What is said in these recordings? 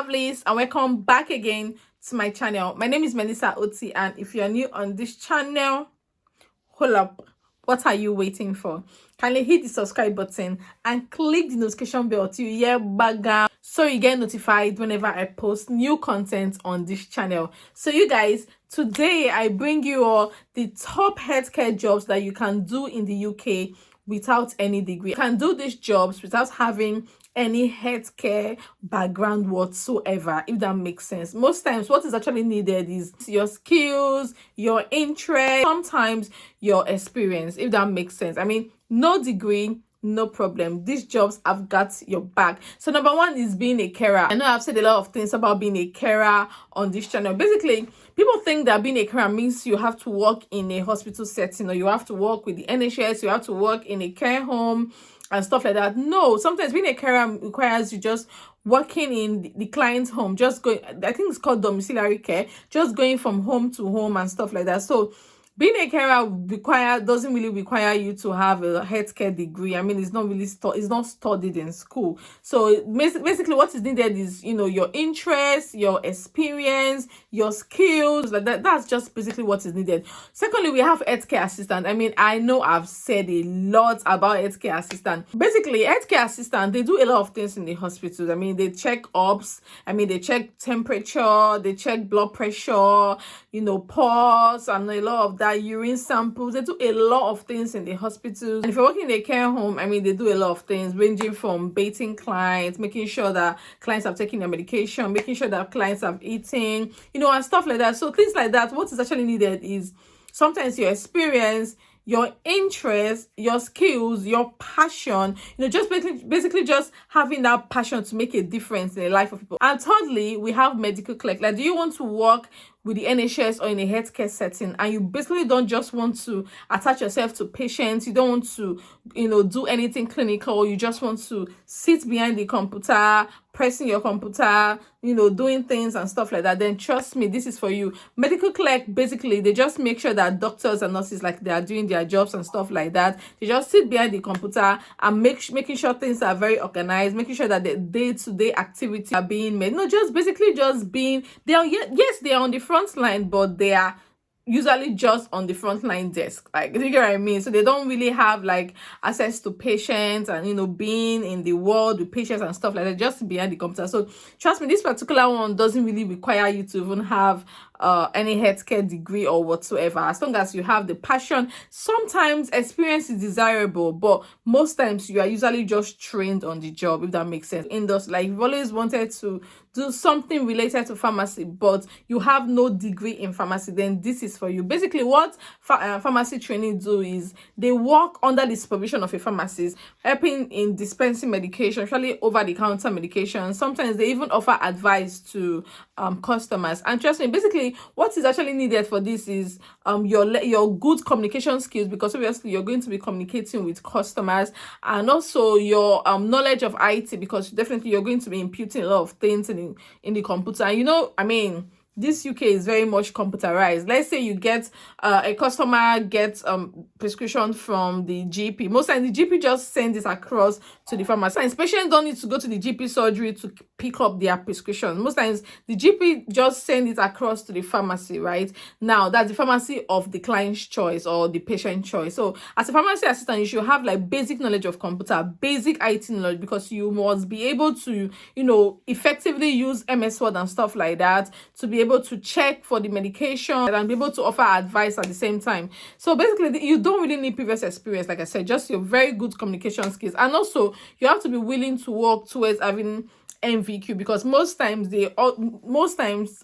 lovelies, and welcome back again to my channel. My name is Melissa Oti, and if you're new on this channel, hold up, what are you waiting for? Kindly hit the subscribe button and click the notification bell to hear back so you get notified whenever I post new content on this channel. So you guys, today I bring you all the top healthcare jobs that you can do in the UK without any degree. You can do these jobs without having any healthcare background whatsoever, if that makes sense. Most times what is actually needed is your skills, your interest, sometimes your experience, if that makes sense. I mean, no degree, no problem. These jobs have got your back. So number one is being a carer. I know I've said a lot of things about being a carer on this channel. Basically, people think that being a carer means you have to work in a hospital setting, or you have to work with the NHS, you have to work in a care home and stuff like that. No, sometimes being a carer requires you just working in the client's home, just going, I think it's called domiciliary care, just going from home to home and stuff like that. So being a carer doesn't really require you to have a healthcare degree. I mean, it's not really it's not studied in school. So basically what is needed is, you know, your interest, your experience, your skills. That's just basically what is needed. Secondly, we have healthcare assistant. I mean, I know I've said a lot about healthcare assistant. Basically, healthcare assistant, they do a lot of things in the hospitals. I mean, they check ups. I mean, they check temperature, they check blood pressure, you know, pulse, and a lot of that, urine samples. They do a lot of things in the hospitals. And if you're working in a care home, I mean, they do a lot of things ranging from baiting clients, making sure that clients have taken their medication, making sure that clients have eaten, you know, and stuff like that. So things like that, what is actually needed is sometimes your experience, your interest, your skills, your passion, you know, just basically just having that passion to make a difference in the life of people. And thirdly, we have medical clerk. Like, do you want to work with the NHS or in a healthcare setting, and you basically don't just want to attach yourself to patients, you don't want to, you know, do anything clinical, you just want to sit behind the computer, pressing your computer, you know, doing things and stuff like that, then trust me, this is for you. Medical clerk, basically, they just make sure that doctors and nurses, like, they are doing their jobs and stuff like that. They just sit behind the computer and making sure things are very organized, making sure that the day-to-day activities are being made. No, just basically just being, they are, yes, they are on the front line, but they are usually just on the frontline desk, like, you get what I mean? So they don't really have like access to patients and, you know, being in the world with patients and stuff like that, just behind the computer. So trust me, this particular one doesn't really require you to even have any healthcare degree or whatsoever, as long as you have the passion. Sometimes experience is desirable, but most times you are usually just trained on the job, if that makes sense. Industry, like, you've always wanted to do something related to pharmacy, but you have no degree in pharmacy, then this is for you. Basically, what pharmacy training do is they work under the supervision of a pharmacist, helping in dispensing medication, usually over-the-counter medication. Sometimes they even offer advice to customers. And trust me, basically what is actually needed for this is your good communication skills, because obviously you're going to be communicating with customers, and also your knowledge of IT, because definitely you're going to be imputing a lot of things in the computer. And, you know, I mean, this UK is very much computerized. Let's say you get a customer gets prescription from the GP. Most times the GP just sends it across to the pharmacy. And patients don't need to go to the GP surgery to pick up their prescription. Most times the GP just sends it across to the pharmacy, right? Now that's the pharmacy of the client's choice or the patient choice. So as a pharmacy assistant, you should have like basic knowledge of computer, basic IT knowledge, because you must be able to, you know, effectively use MS Word and stuff like that, to be able to check for the medication and be able to offer advice at the same time. So basically, you don't really need previous experience, like I said, just your very good communication skills. And also you have to be willing to work towards having MVQ, because most times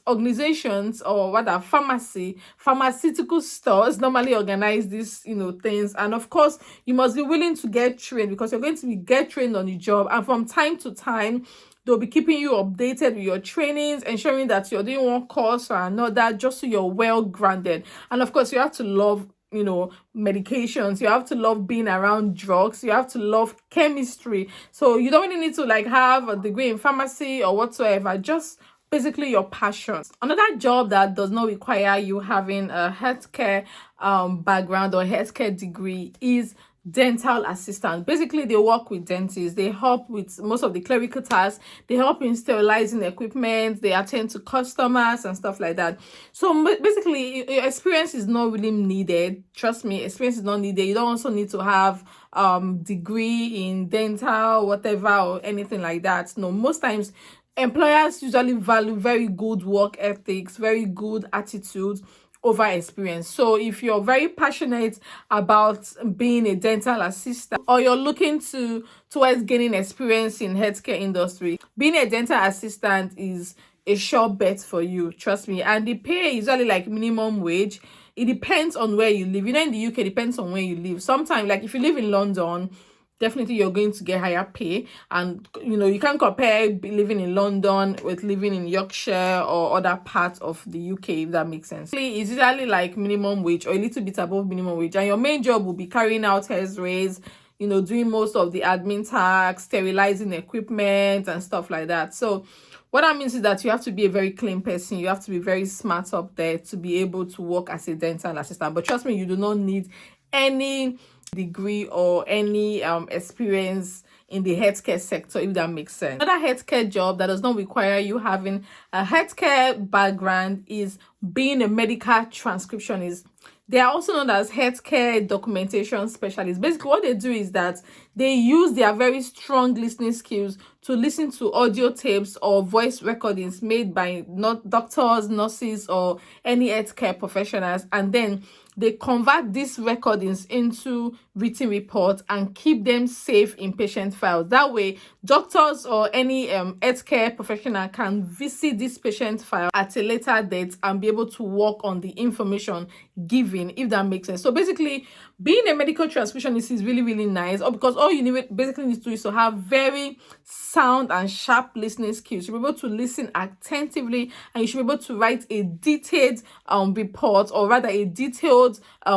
organizations, or rather pharmaceutical stores, normally organize these, you know, things. And of course you must be willing to get trained, because you're going to get trained on the job, and from time to time they'll be keeping you updated with your trainings, ensuring that you're doing one course or another, just so you're well grounded. And of course you have to love, you know, medications, you have to love being around drugs, you have to love chemistry. So you don't really need to like have a degree in pharmacy or whatsoever, just basically your passion. Another job that does not require you having a healthcare background or healthcare degree is dental assistant. Basically, they work with dentists. They help with most of the clerical tasks. They help in sterilizing equipment. They attend to customers and stuff like that. So basically, your experience is not really needed. Trust me, experience is not needed. You don't also need to have degree in dental, whatever, or anything like that. No, most times employers usually value very good work ethics, very good attitude over experience. So if you're very passionate about being a dental assistant, or you're looking towards gaining experience in healthcare industry, being a dental assistant is a sure bet for you, trust me. And the pay is usually like minimum wage. It depends on where you live. You know, in the UK, it depends on where you live. Sometimes, like if you live in London, definitely you're going to get higher pay. And you know, you can't compare living in London with living in Yorkshire or other parts of the UK, if that makes sense. It's usually like minimum wage or a little bit above minimum wage, and your main job will be carrying out x-rays, you know, doing most of the admin tasks, sterilizing equipment and stuff like that. So what that means is that you have to be a very clean person. You have to be very smart up there to be able to work as a dental assistant. But trust me, you do not need any degree or any experience in the healthcare sector, if that makes sense. Another healthcare job that does not require you having a healthcare background is being a medical transcriptionist. They are also known as healthcare documentation specialists. Basically, what they do is that they use their very strong listening skills to listen to audio tapes or voice recordings made by not doctors, nurses, or any healthcare professionals, and then they convert these recordings into written reports and keep them safe in patient files. That way, doctors or any healthcare professional can visit this patient file at a later date and be able to work on the information given, if that makes sense. So basically, being a medical transcriptionist is really, really nice, because all you basically need to do is to have very sound and sharp listening skills. You'll be able to listen attentively, and you should be able to write a detailed report, or rather a detailed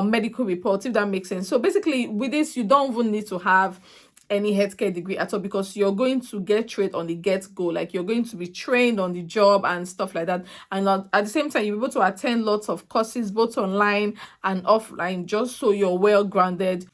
medical report, if that makes sense. So basically, with this, you don't even need to have any healthcare degree at all, because you're going to get trained on the get-go. Like, you're going to be trained on the job and stuff like that, and at the same time you'll be able to attend lots of courses both online and offline, just so you're well grounded.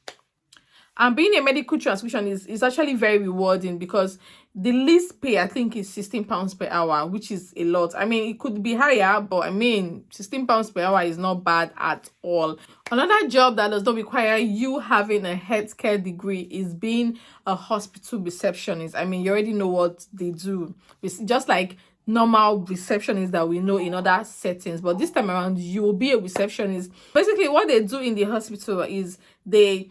And being a medical transcriptionist is actually very rewarding, because the least pay, I think, is £16 per hour, which is a lot. I mean, it could be higher, but I mean, £16 per hour is not bad at all. Another job that does not require you having a healthcare degree is being a hospital receptionist. I mean, you already know what they do. It's just like normal receptionists that we know in other settings, but this time around you will be a receptionist. Basically, what they do in the hospital is they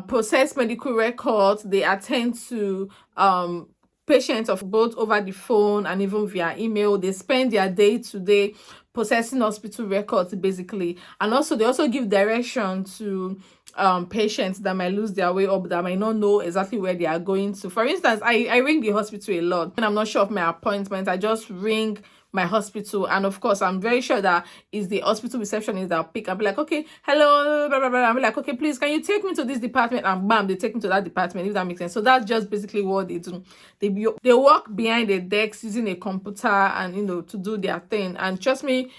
process medical records. They attend to patients of both over the phone and even via email. They spend their day-to-day processing hospital records, basically. And also, they also give direction to patients that might lose their way up, that might not know exactly where they are going to. For instance, I ring the hospital a lot. When I'm not sure of my appointment, I just ring my hospital, and of course I'm very sure that is the hospital receptionist that'll pick. I'll be like, okay, hello, blah, blah, blah. I'll be like, okay, please, can you take me to this department? And bam, they take me to that department, if that makes sense. So that's just basically what they do. They work behind the desk using a computer, and you know, to do their thing. And trust me,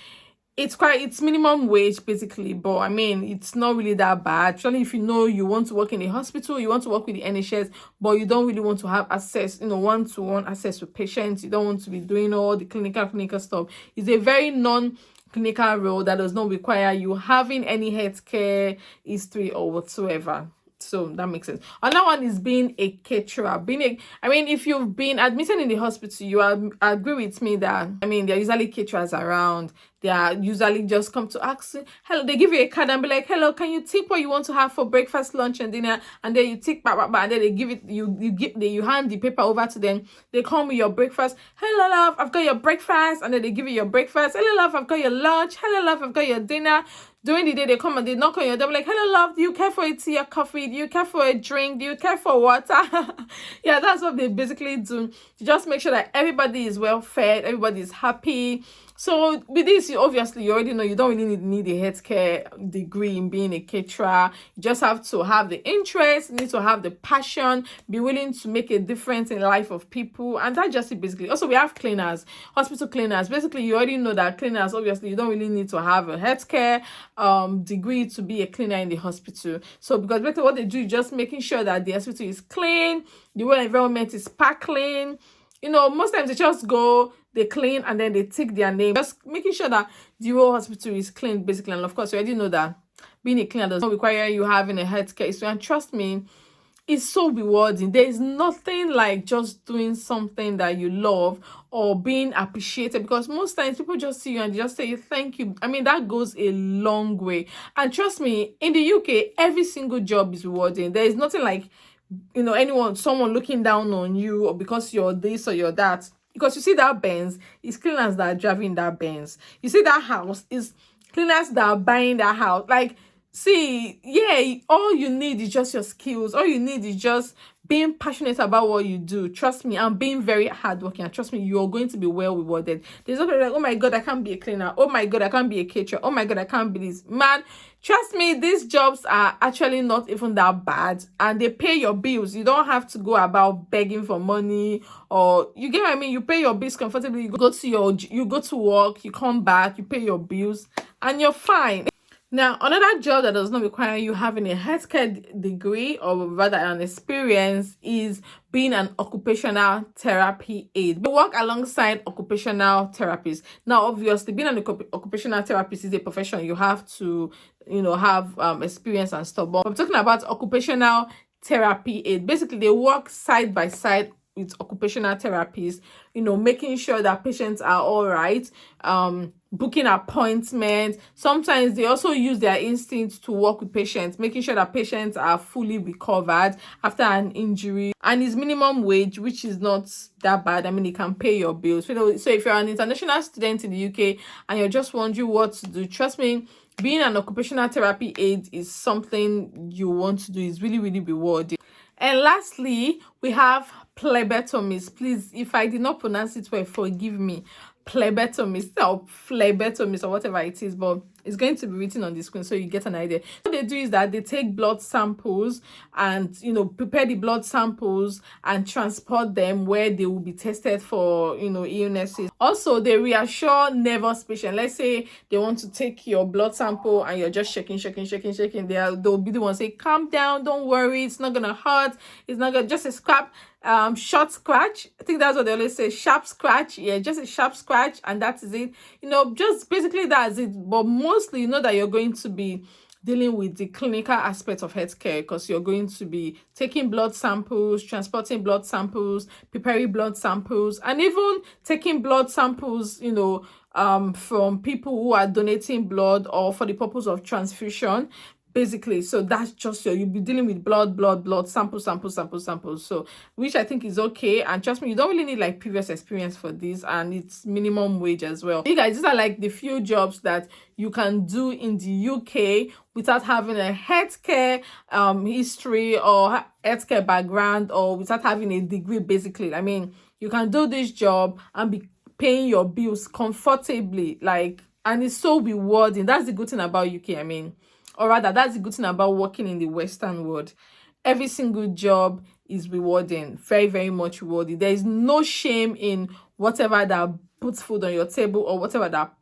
it's minimum wage basically, but I mean, it's not really that bad. Actually, if you know you want to work in a hospital, you want to work with the NHS, but you don't really want to have access, you know, one-to-one access to patients, you don't want to be doing all the clinical stuff. It's a very non-clinical role that does not require you having any healthcare history or whatsoever. So that makes sense. Another one is being a caterer. I mean, if you've been admitted in the hospital, you agree with me that, I mean, there are usually caterers around. They are usually just come to ask you, hello, they give you a card and be like, hello, can you tick what you want to have for breakfast, lunch, and dinner? And then you tick, and then they give it, you hand the paper over to them. They come with your breakfast. Hello, love, I've got your breakfast. And then they give you your breakfast. Hello, love, I've got your lunch. Hello, love, I've got your dinner. During the day, they come and they knock on your door, like, hello, love, do you care for a tea or coffee? Do you care for a drink? Do you care for water? Yeah, that's what they basically do. To just make sure that everybody is well fed, everybody is happy. So with this, you obviously you already know you don't really need a healthcare degree in being a caterer. You just have to have the interest, need to have the passion, be willing to make a difference in the life of people, and that's just it basically. Also, we have cleaners, hospital cleaners. Basically, you already know that cleaners, obviously, you don't really need to have a healthcare degree to be a cleaner in the hospital. So because basically what they do is just making sure that the hospital is clean, the whole environment is sparkling. Most times they just go, they clean, and then they take their name. Just making sure that the whole hospital is clean, basically. And of course, you already know that being a cleaner does not require you having a healthcare history. And trust me, it's so rewarding. There is nothing like just doing something that you love or being appreciated, because most times people just see you and just say thank you. I mean, that goes a long way. And trust me, in the UK, every single job is rewarding. There is nothing like someone looking down on you, or because you're this or you're that. Because you see that Benz, it's cleaners that are driving that Benz. You see that house, is cleaners that are buying that house. Like, see, yeah, all you need is just your skills. All you need is just being passionate about what you do. Trust me, and being very hardworking. And trust me, you're going to be well rewarded. There's nobody like, oh my God, I can't be a cleaner. Oh my God, I can't be a caterer. Oh my God, I can't be this. Man, trust me, these jobs are actually not even that bad, and they pay your bills. You don't have to go about begging for money, or you get what I mean. You pay your bills comfortably. You go to work, you come back, you pay your bills, and you're fine. Now, another job that does not require you having a healthcare degree, or rather an experience, is being an occupational therapy aide. We work alongside occupational therapists. Now, obviously, being an occupational therapist is a profession. You have to, have experience and stuff. But I'm talking about occupational therapy aide. Basically, they work side by side with occupational therapists, making sure that patients are all right, booking appointments. Sometimes they also use their instincts to work with patients, making sure that patients are fully recovered after an injury. And it's minimum wage, which is not that bad. I mean, it can pay your bills. So if you're an international student in the UK and you're just wondering what to do, trust me, being an occupational therapy aide is something you want to do. It's really, really rewarding. And lastly, we have Phlebotomist. Please, if I did not pronounce it well, forgive me. Phlebotomist or Phlebotomist or whatever it is, but it's going to be written on the screen so you get an idea. What they do is that they take blood samples and prepare the blood samples and transport them where they will be tested for illnesses. Also, they reassure nervous patients. Let's say they want to take your blood sample and you're just shaking. They'll be the ones say, calm down, don't worry, it's not gonna hurt, it's not gonna, just a scrap, short scratch. I think that's what they always say, sharp scratch. Yeah, just a sharp scratch, and that is it. Just basically that's it. But mostly, that you're going to be dealing with the clinical aspect of healthcare, because you're going to be taking blood samples, transporting blood samples, preparing blood samples, and even taking blood samples, from people who are donating blood or for the purpose of transfusion. Basically, so that's just you'll be dealing with blood samples. So, which I think is okay. And trust me, you don't really need like previous experience for this, and it's minimum wage as well. You guys, these are like the few jobs that you can do in the UK without having a healthcare history or healthcare background, or without having a degree. Basically, I mean, you can do this job and be paying your bills comfortably, and it's so rewarding. That's the good thing about UK. I mean, or rather, that's the good thing about working in the Western world. Every single job is rewarding, very, very much rewarding. There is no shame in whatever that puts food on your table, or whatever that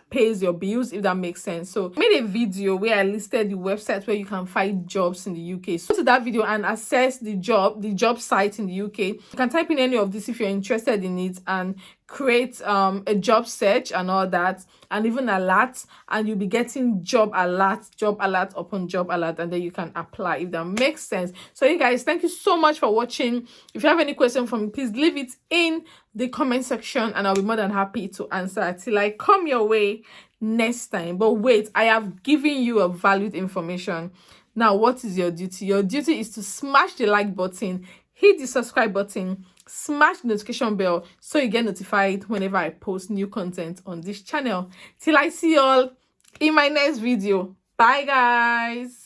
pays your bills, if that makes sense. So I made a video where I listed the website where you can find jobs in the UK. So go to that video and access the job site in the UK. You can type in any of this if you're interested in it, and create a job search and all that, and even alerts, and you'll be getting job alert upon job alert, and then you can apply, if that makes sense. So you guys, thank you so much for watching. If you have any question for me, please leave it in the comment section, and I'll be more than happy to answer till I come your way next time. But wait, I have given you a valued information. Now, what is your duty? Your duty is to smash the like button, hit the subscribe button, smash the notification bell so you get notified whenever I post new content on this channel. Till I see you all in my next video. Bye guys.